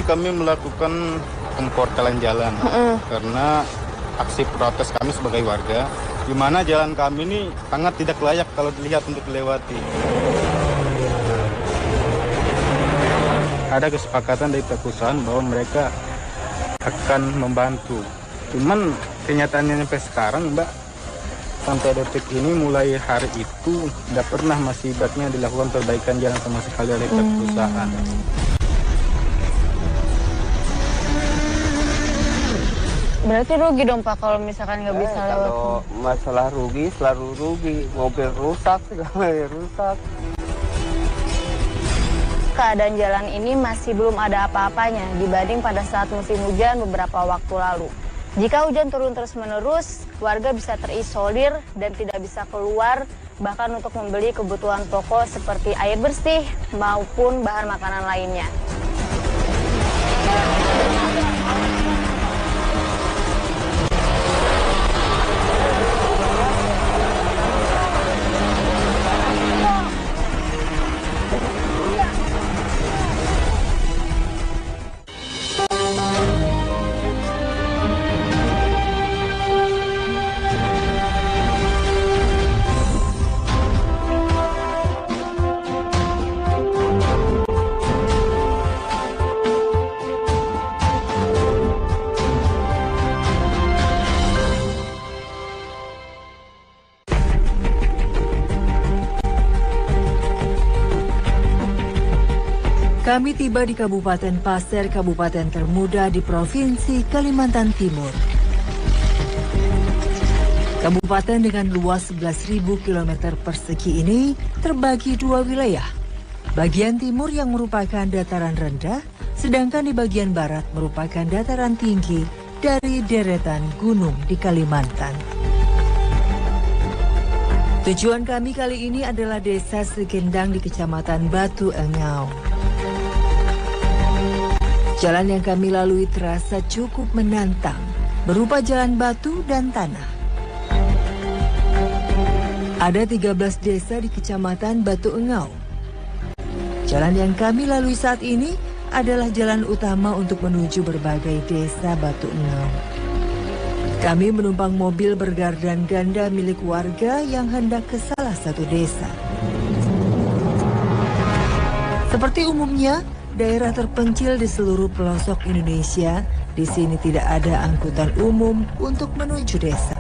kami melakukan pemportalan jalan karena aksi protes kami sebagai warga, di mana jalan kami ini sangat tidak layak kalau dilihat untuk dilewati. Ada kesepakatan dari perusahaan bahwa mereka akan membantu. Cuman kenyataannya sampai sekarang, Mbak, sampai detik ini mulai hari itu tidak pernah masih ibaratnya dilakukan perbaikan jalan sama sekali oleh perusahaan. Berarti rugi dong Pak kalau misalkan nggak bisa lewat. Kalau masalah rugi selalu rugi, mobil rusak, segala rusak. Keadaan jalan ini masih belum ada apa-apanya dibanding pada saat musim hujan beberapa waktu lalu. Jika hujan turun terus-menerus, warga bisa terisolir dan tidak bisa keluar, bahkan untuk membeli kebutuhan pokok seperti air bersih maupun bahan makanan lainnya. Kami tiba di Kabupaten Pasir, kabupaten termuda di Provinsi Kalimantan Timur. Kabupaten dengan luas 11.000 km persegi ini terbagi dua wilayah. Bagian timur yang merupakan dataran rendah, sedangkan di bagian barat merupakan dataran tinggi dari deretan gunung di Kalimantan. Tujuan kami kali ini adalah Desa Sekendang di Kecamatan Batu Engau. Jalan yang kami lalui terasa cukup menantang, berupa jalan batu dan tanah. Ada 13 desa di Kecamatan Batu Engau. Jalan yang kami lalui saat ini adalah jalan utama untuk menuju berbagai desa Batu Engau. Kami menumpang mobil bergardan ganda milik warga yang hendak ke salah satu desa. Seperti umumnya, daerah terpencil di seluruh pelosok Indonesia, di sini tidak ada angkutan umum untuk menuju desa.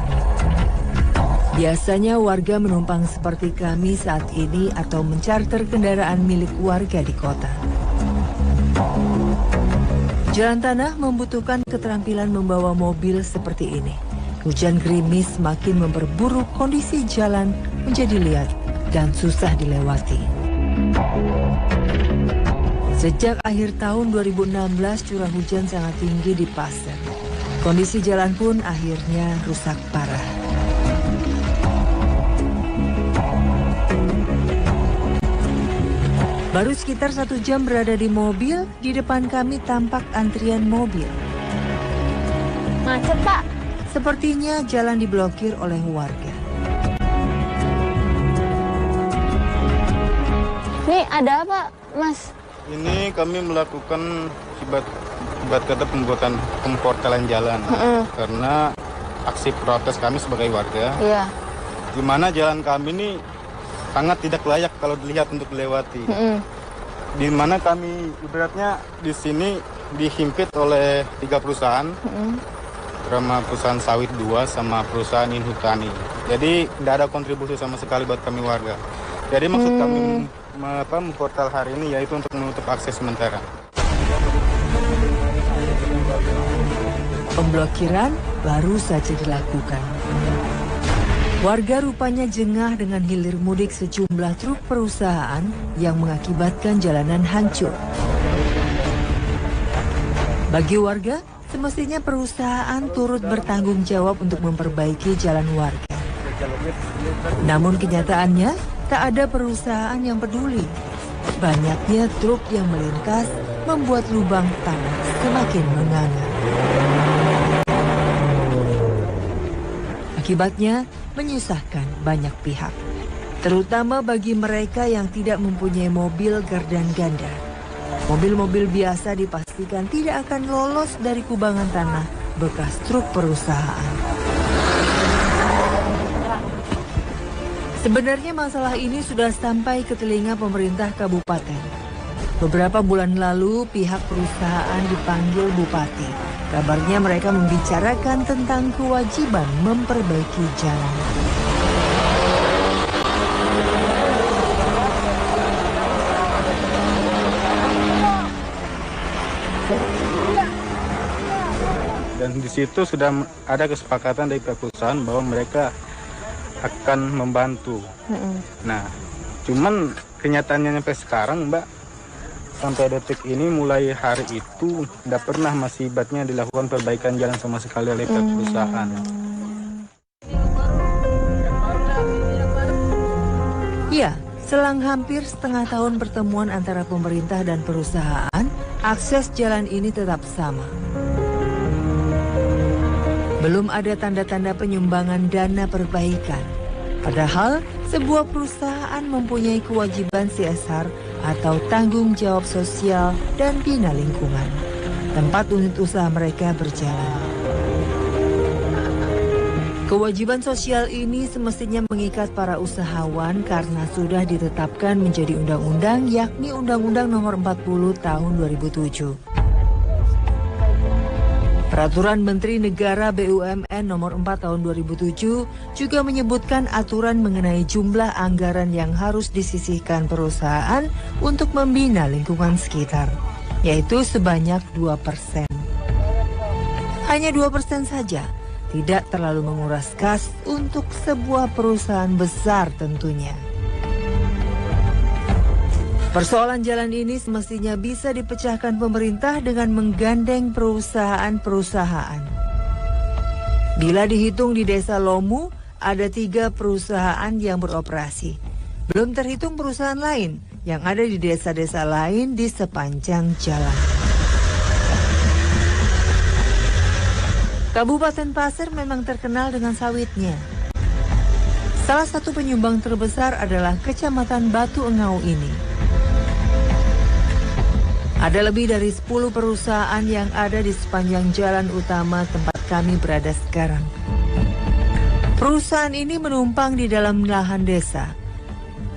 Biasanya warga menumpang seperti kami saat ini atau mencarter kendaraan milik warga di kota. Jalan tanah membutuhkan keterampilan membawa mobil seperti ini. Hujan gerimis makin memperburuk kondisi jalan menjadi liat dan susah dilewati. Sejak akhir tahun 2016 curah hujan sangat tinggi di Pasir. Kondisi jalan pun akhirnya rusak parah. Baru sekitar 1 jam berada di mobil, di depan kami tampak antrian mobil. Macet Pak. Sepertinya jalan diblokir oleh warga. Nih ada apa Mas? Ini kami melakukan ibarat kata pembuatan pemportalan jalan karena aksi protes kami sebagai warga. Iya. Di mana jalan kami ini sangat tidak layak kalau dilihat untuk dilewati. Di mana kami ibaratnya di sini dihimpit oleh 3 perusahaan, terutama perusahaan sawit 2 sama perusahaan Inhutani. Jadi tidak ada kontribusi sama sekali buat kami warga. Jadi maksud kami memportal hari ini yaitu untuk menutup akses sementara. Pemblokiran baru saja dilakukan. Warga rupanya jengah dengan hilir mudik sejumlah truk perusahaan yang mengakibatkan jalanan hancur. Bagi warga, semestinya perusahaan turut bertanggung jawab untuk memperbaiki jalan warga. Namun kenyataannya, tak ada perusahaan yang peduli. Banyaknya truk yang melintas membuat lubang tanah semakin menganga. Akibatnya menyusahkan banyak pihak, terutama bagi mereka yang tidak mempunyai mobil gardan ganda. Mobil-mobil biasa dipastikan tidak akan lolos dari kubangan tanah bekas truk perusahaan. Sebenarnya masalah ini sudah sampai ke telinga pemerintah kabupaten. Beberapa bulan lalu pihak perusahaan dipanggil bupati. Kabarnya mereka membicarakan tentang kewajiban memperbaiki jalan. Dan di situ sudah ada kesepakatan dari pihak perusahaan bahwa mereka akan membantu. Nah, cuman kenyataannya sampai sekarang, Mbak, sampai detik ini mulai hari itu tidak pernah masih ibaratnya dilakukan perbaikan jalan sama sekali oleh pihak perusahaan. Ya, selang hampir setengah tahun pertemuan antara pemerintah dan perusahaan, akses jalan ini tetap sama. Belum ada tanda-tanda penyumbangan dana perbaikan. Padahal, sebuah perusahaan mempunyai kewajiban CSR atau tanggung jawab sosial dan bina lingkungan. Tempat unit usaha mereka berjalan. Kewajiban sosial ini semestinya mengikat para usahawan karena sudah ditetapkan menjadi undang-undang, yakni Undang-Undang Nomor 40 Tahun 2007. Peraturan Menteri Negara BUMN Nomor 4 Tahun 2007 juga menyebutkan aturan mengenai jumlah anggaran yang harus disisihkan perusahaan untuk membina lingkungan sekitar, yaitu sebanyak 2%. Hanya 2% saja, tidak terlalu menguras kas untuk sebuah perusahaan besar tentunya. Persoalan jalan ini semestinya bisa dipecahkan pemerintah dengan menggandeng perusahaan-perusahaan. Bila dihitung di Desa Lomu, ada 3 perusahaan yang beroperasi. Belum terhitung perusahaan lain yang ada di desa-desa lain di sepanjang jalan. Kabupaten Pasir memang terkenal dengan sawitnya. Salah satu penyumbang terbesar adalah Kecamatan Batu Engau ini. Ada lebih dari 10 perusahaan yang ada di sepanjang jalan utama tempat kami berada sekarang. Perusahaan ini menumpang di dalam lahan desa.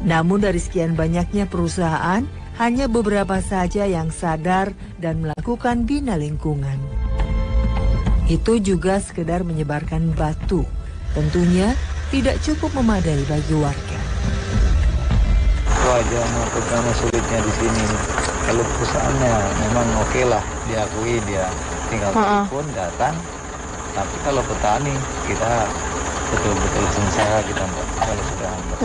Namun dari sekian banyaknya perusahaan, hanya beberapa saja yang sadar dan melakukan bina lingkungan. Itu juga sekedar menyebarkan batu. Tentunya tidak cukup memadai bagi warga. Wajar pertama sulitnya di sini. Kalau perusahaannya memang oke lah, diakui dia tinggal telepon datang. Tapi kalau petani kita betul-betul sengsara kita Mbak, kalau sudah Mbak.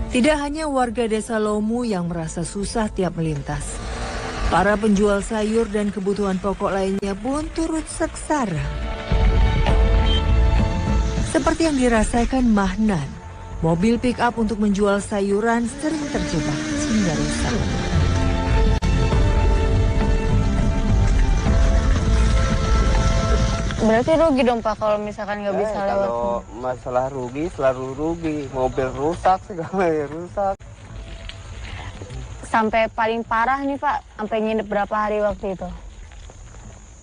Tidak hanya warga Desa Lomu yang merasa susah tiap melintas. Para penjual sayur dan kebutuhan pokok lainnya pun turut sengsara. Seperti yang dirasakan Mahnan. Mobil pick-up untuk menjual sayuran sering terjebak hingga rusak. Berarti rugi dong Pak kalau misalkan nggak bisa lewat. Kalau masalah rugi selalu rugi. Mobil rusak, segala rusak. Sampai paling parah nih Pak, sampai nginep berapa hari waktu itu?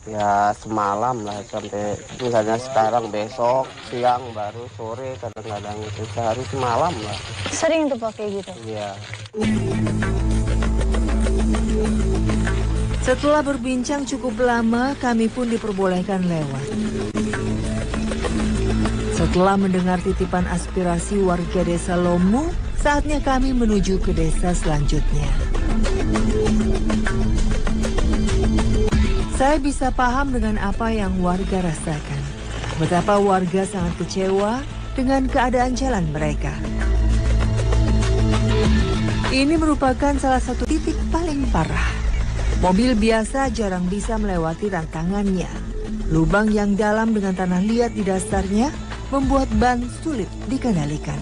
Ya semalam lah, sampai misalnya sekarang besok siang baru sore, kadang-kadang itu sehari semalam lah. Sering tuh pakai gitu? Iya. Setelah berbincang cukup lama, kami pun diperbolehkan lewat. Setelah mendengar titipan aspirasi warga Desa Lomu, saatnya kami menuju ke desa selanjutnya. Saya bisa paham dengan apa yang warga rasakan. Betapa warga sangat kecewa dengan keadaan jalan mereka. Ini merupakan salah satu titik paling parah. Mobil biasa jarang bisa melewati tantangannya. Lubang yang dalam dengan tanah liat di dasarnya membuat ban sulit dikendalikan.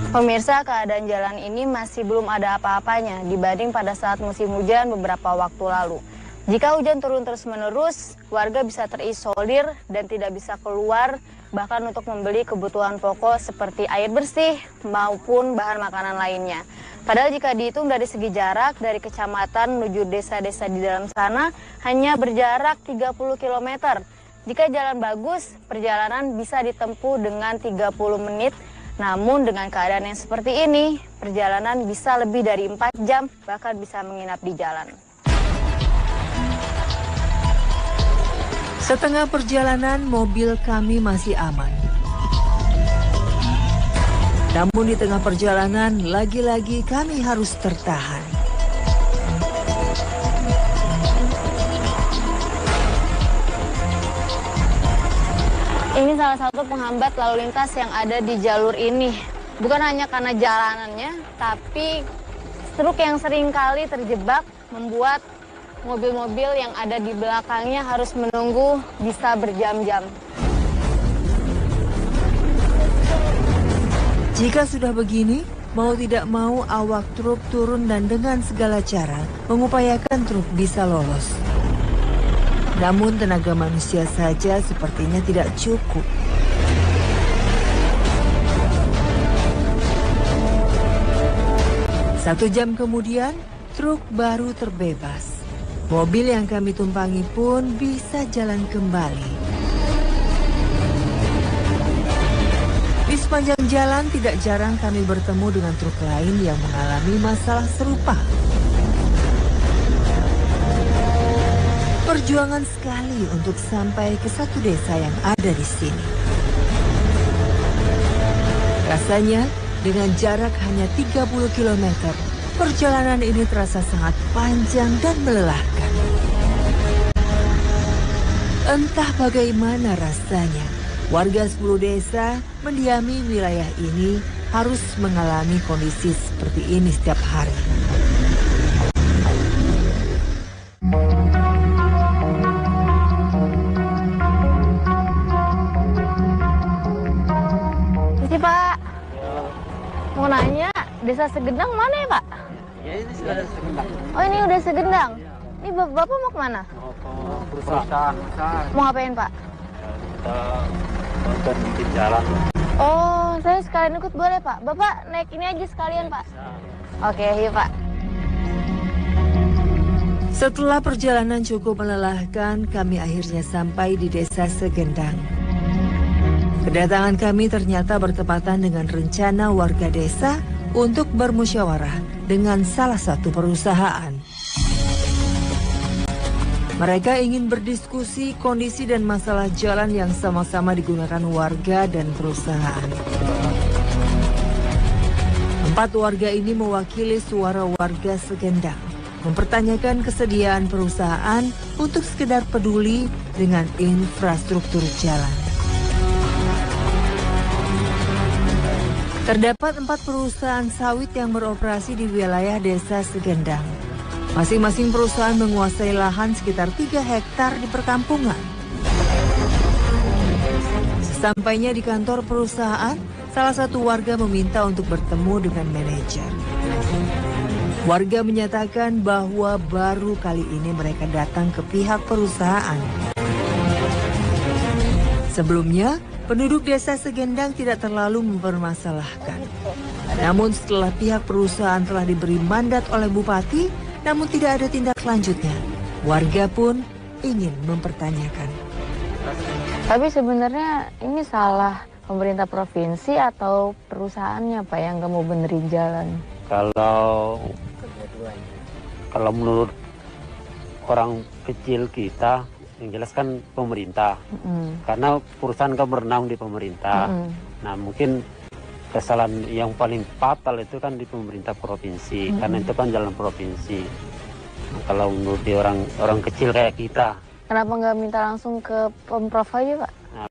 Pemirsa, keadaan jalan ini masih belum ada apa-apanya dibanding pada saat musim hujan beberapa waktu lalu. Jika hujan turun terus-menerus, warga bisa terisolir dan tidak bisa keluar, bahkan untuk membeli kebutuhan pokok seperti air bersih maupun bahan makanan lainnya. Padahal jika dihitung dari segi jarak dari kecamatan menuju desa-desa di dalam sana hanya berjarak 30 km. Jika jalan bagus, perjalanan bisa ditempuh dengan 30 menit. Namun dengan keadaan yang seperti ini, perjalanan bisa lebih dari 4 jam, bahkan bisa menginap di jalan. Setengah perjalanan mobil kami masih aman. Namun di tengah perjalanan lagi-lagi kami harus tertahan. Ini salah satu penghambat lalu lintas yang ada di jalur ini. Bukan hanya karena jalanannya, tapi truk yang sering kali terjebak membuat mobil-mobil yang ada di belakangnya harus menunggu bisa berjam-jam. Jika sudah begini, mau tidak mau awak truk turun dan dengan segala cara mengupayakan truk bisa lolos. Namun tenaga manusia saja sepertinya tidak cukup. Satu jam kemudian, truk baru terbebas. Mobil yang kami tumpangi pun bisa jalan kembali. Di sepanjang jalan tidak jarang kami bertemu dengan truk lain yang mengalami masalah serupa. Perjuangan sekali untuk sampai ke satu desa yang ada di sini. Rasanya dengan jarak hanya 30 km, perjalanan ini terasa sangat panjang dan melelahkan. Entah bagaimana rasanya, warga 10 desa mendiami wilayah ini harus mengalami kondisi seperti ini setiap hari. Sini Pak, mau nanya, desa Segendang mana ya Pak? Ya ini sudah Segendang. Oh ini udah Segendang. Ini Bapak mau kemana? Mau ke perusahaan. Mau ngapain Pak? Kita nonton di jalan. Oh, saya sekalian ikut boleh Pak? Bapak naik ini aja sekalian Pak? Oke, yuk Pak. Setelah perjalanan cukup melelahkan, kami akhirnya sampai di desa Segendang. Kedatangan kami ternyata bertepatan dengan rencana warga desa untuk bermusyawarah dengan salah satu perusahaan. Mereka ingin berdiskusi kondisi dan masalah jalan yang sama-sama digunakan warga dan perusahaan. 4 warga ini mewakili suara warga Segendang, mempertanyakan kesediaan perusahaan untuk sekedar peduli dengan infrastruktur jalan. Terdapat 4 perusahaan sawit yang beroperasi di wilayah desa Segendang. Masing-masing perusahaan menguasai lahan sekitar 3 hektar di perkampungan. Sesampainya di kantor perusahaan, salah satu warga meminta untuk bertemu dengan manajer. Warga menyatakan bahwa baru kali ini mereka datang ke pihak perusahaan. Sebelumnya, penduduk desa Segendang tidak terlalu mempermasalahkan. Namun setelah pihak perusahaan telah diberi mandat oleh bupati, namun tidak ada tindak lanjutnya, warga pun ingin mempertanyakan. Tapi sebenarnya ini salah pemerintah provinsi atau perusahaannya Pak yang nggak mau benerin jalan? Kalau menurut orang kecil kita, yang jelas kan pemerintah. Karena perusahaan kan berenang di pemerintah. Nah mungkin kesalahan yang paling fatal itu kan di pemerintah provinsi, karena itu kan jalan provinsi. Nah, kalau menurut orang kecil kayak kita, Kenapa nggak minta langsung ke Pemprov aja Pak? nah,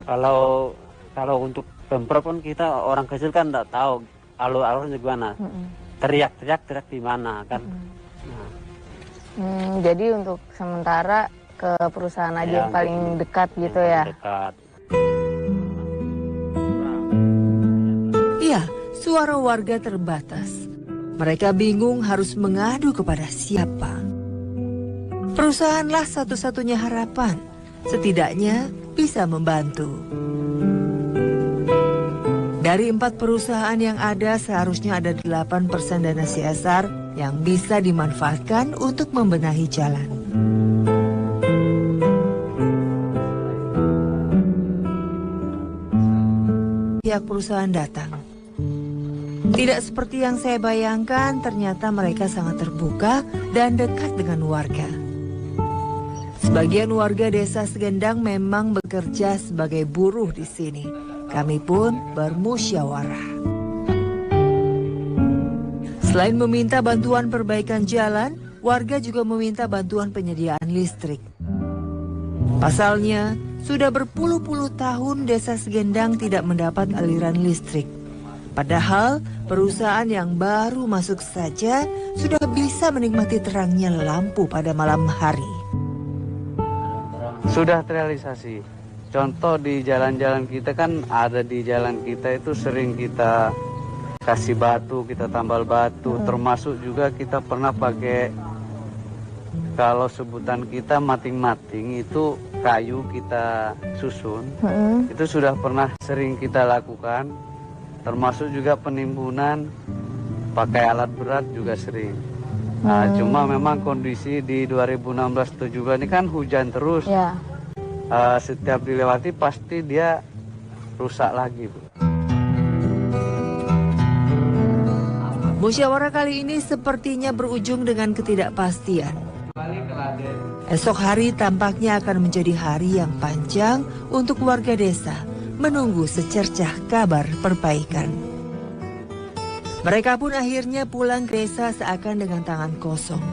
kalau untuk pemprov pun kita orang kecil kan nggak tahu alur-alurnya gimana, teriak di mana kan. Jadi untuk sementara ke perusahaan aja yang paling dekat gitu ya? Dekat. Iya, suara warga terbatas. Mereka bingung harus mengadu kepada siapa. Perusahaanlah satu-satunya harapan, setidaknya bisa membantu. Dari 4 perusahaan yang ada, seharusnya ada 8% dana CSR yang bisa dimanfaatkan untuk membenahi jalan. Pihak perusahaan datang. Tidak seperti yang saya bayangkan, ternyata mereka sangat terbuka dan dekat dengan warga. Sebagian warga desa Segendang memang bekerja sebagai buruh di sini. Kami pun bermusyawarah. Selain meminta bantuan perbaikan jalan, warga juga meminta bantuan penyediaan listrik. Pasalnya, sudah berpuluh-puluh tahun desa Segendang tidak mendapat aliran listrik. Padahal perusahaan yang baru masuk saja sudah bisa menikmati terangnya lampu pada malam hari. Sudah terrealisasi. Contoh di jalan-jalan kita kan ada di jalan kita itu sering kita kasih batu, kita tambal batu, termasuk juga kita pernah pakai, kalau sebutan kita mating-mating itu kayu kita susun, itu sudah pernah sering kita lakukan, termasuk juga penimbunan pakai alat berat juga sering. Nah, cuma memang kondisi di 2016-17 ini kan hujan terus. Ya. Setiap dilewati pasti dia rusak lagi, Bu. Musyawarah kali ini sepertinya berujung dengan ketidakpastian. Esok hari tampaknya akan menjadi hari yang panjang untuk warga desa menunggu secercah kabar perbaikan. Mereka pun akhirnya pulang ke desa seakan dengan tangan kosong.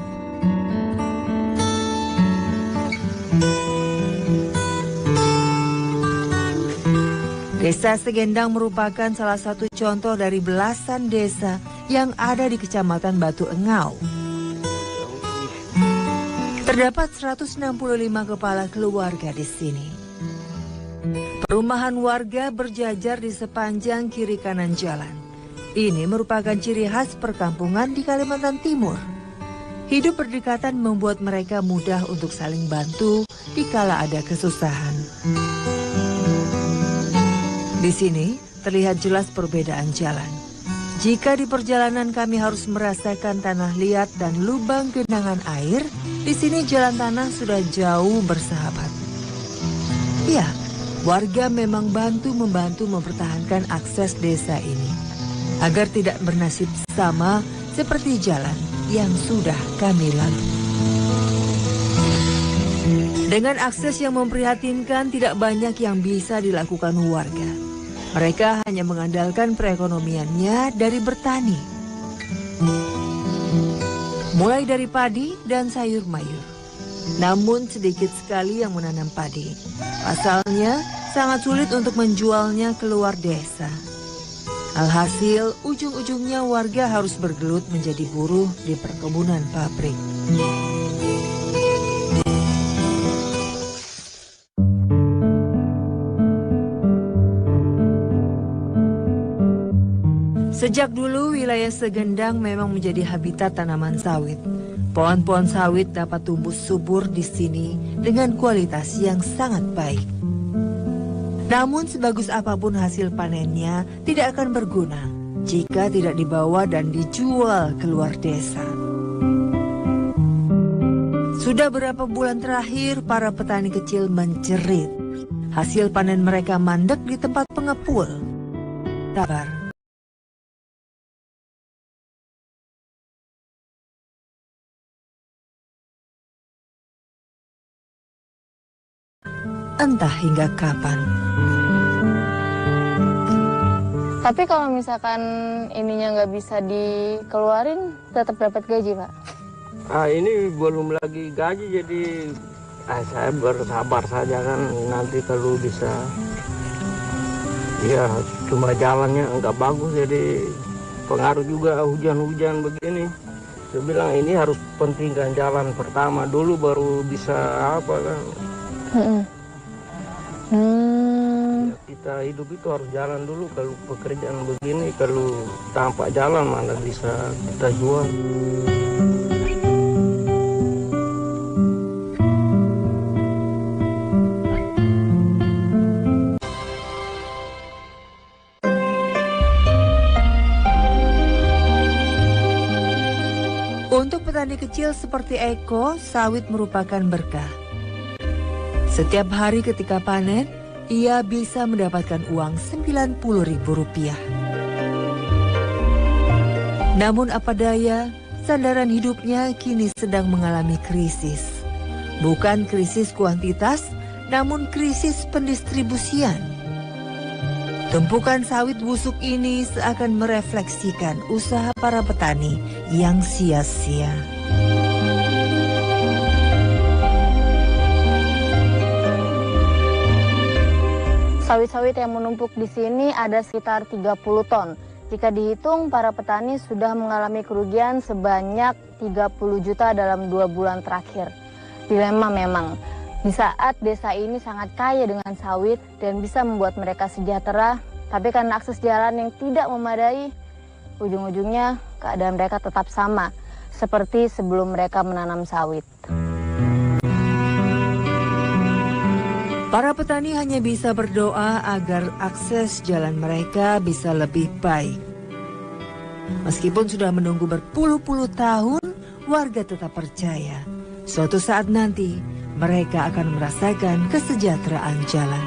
Desa Segendang merupakan salah satu contoh dari belasan desa yang ada di Kecamatan Batu Engau. Terdapat 165 kepala keluarga di sini. Perumahan warga berjajar di sepanjang kiri kanan jalan. Ini merupakan ciri khas perkampungan di Kalimantan Timur. Hidup berdekatan membuat mereka mudah untuk saling bantu dikala ada kesusahan. Di sini terlihat jelas perbedaan jalan. Jika di perjalanan kami harus merasakan tanah liat dan lubang genangan air, di sini jalan tanah sudah jauh bersahabat. Ya, warga memang membantu mempertahankan akses desa ini agar tidak bernasib sama seperti jalan yang sudah kami lalui. Dengan akses yang memprihatinkan, tidak banyak yang bisa dilakukan warga. Mereka hanya mengandalkan perekonomiannya dari bertani. Mulai dari padi dan sayur mayur. Namun sedikit sekali yang menanam padi. Pasalnya sangat sulit untuk menjualnya keluar desa. Alhasil ujung-ujungnya warga harus bergelut menjadi buruh di perkebunan pabrik. Sejak dulu wilayah Segendang memang menjadi habitat tanaman sawit. Pohon-pohon sawit dapat tumbuh subur di sini dengan kualitas yang sangat baik. Namun sebagus apapun hasil panennya tidak akan berguna jika tidak dibawa dan dijual keluar desa. Sudah berapa bulan terakhir para petani kecil menjerit. Hasil panen mereka mandek di tempat pengepul. Sabar. Entah hingga kapan. Tapi kalau misalkan ininya nggak bisa dikeluarin, tetap dapat gaji, Pak? Ini belum lagi gaji, jadi saya bersabar saja kan, nanti kalau bisa. Ya cuma jalannya nggak bagus, jadi pengaruh juga hujan-hujan begini. Saya bilang ini harus pentingkan jalan pertama dulu, baru bisa apa kan. Ya, kita hidup itu harus jalan dulu. Kalau pekerjaan begini, kalau tanpa jalan mana bisa kita jual. petani kecil seperti Eko, sawit merupakan berkah. Setiap hari ketika panen, ia bisa mendapatkan uang Rp90.000. Namun apa daya, sandaran hidupnya kini sedang mengalami krisis. Bukan krisis kuantitas, namun krisis pendistribusian. Tumpukan sawit busuk ini seakan merefleksikan usaha para petani yang sia-sia. Sawit-sawit yang menumpuk di sini ada sekitar 30 ton. Jika dihitung, para petani sudah mengalami kerugian sebanyak 30 juta dalam 2 bulan terakhir. Dilema memang. Di saat desa ini sangat kaya dengan sawit dan bisa membuat mereka sejahtera, tapi karena akses jalan yang tidak memadai, ujung-ujungnya keadaan mereka tetap sama seperti sebelum mereka menanam sawit. Para petani hanya bisa berdoa agar akses jalan mereka bisa lebih baik. Meskipun sudah menunggu berpuluh-puluh tahun, warga tetap percaya suatu saat nanti mereka akan merasakan kesejahteraan jalan.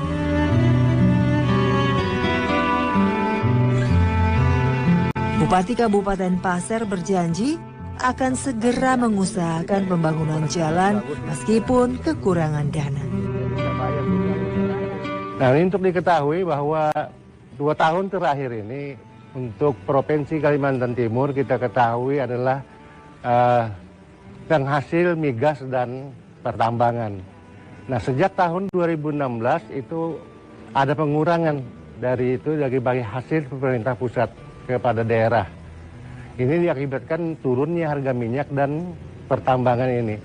Bupati Kabupaten Pasir berjanji akan segera mengusahakan pembangunan jalan meskipun kekurangan dana. Nah, ini untuk diketahui bahwa 2 tahun terakhir ini untuk Provinsi Kalimantan Timur kita ketahui adalah penghasil migas dan pertambangan. Nah, sejak tahun 2016 itu ada pengurangan dari itu bagi hasil pemerintah pusat kepada daerah. Ini diakibatkan turunnya harga minyak dan pertambangan ini.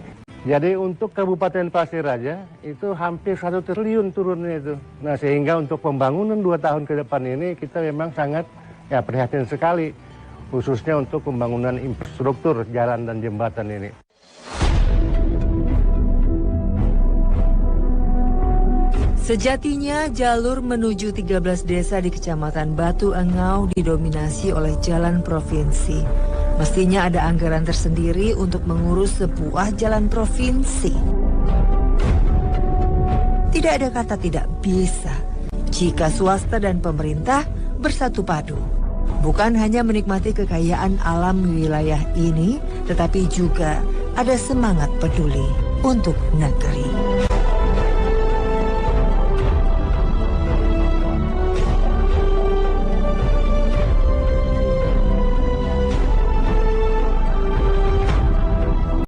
Jadi untuk Kabupaten Pasir Raja itu hampir 1 triliun turunnya itu. Nah, sehingga untuk pembangunan 2 tahun ke depan ini kita memang sangat prihatin sekali, khususnya untuk pembangunan infrastruktur jalan dan jembatan ini. Sejatinya jalur menuju 13 desa di Kecamatan Batu Engau didominasi oleh jalan provinsi. Mestinya ada anggaran tersendiri untuk mengurus sebuah jalan provinsi. Tidak ada kata tidak bisa jika swasta dan pemerintah bersatu padu. Bukan hanya menikmati kekayaan alam wilayah ini, tetapi juga ada semangat peduli untuk negeri.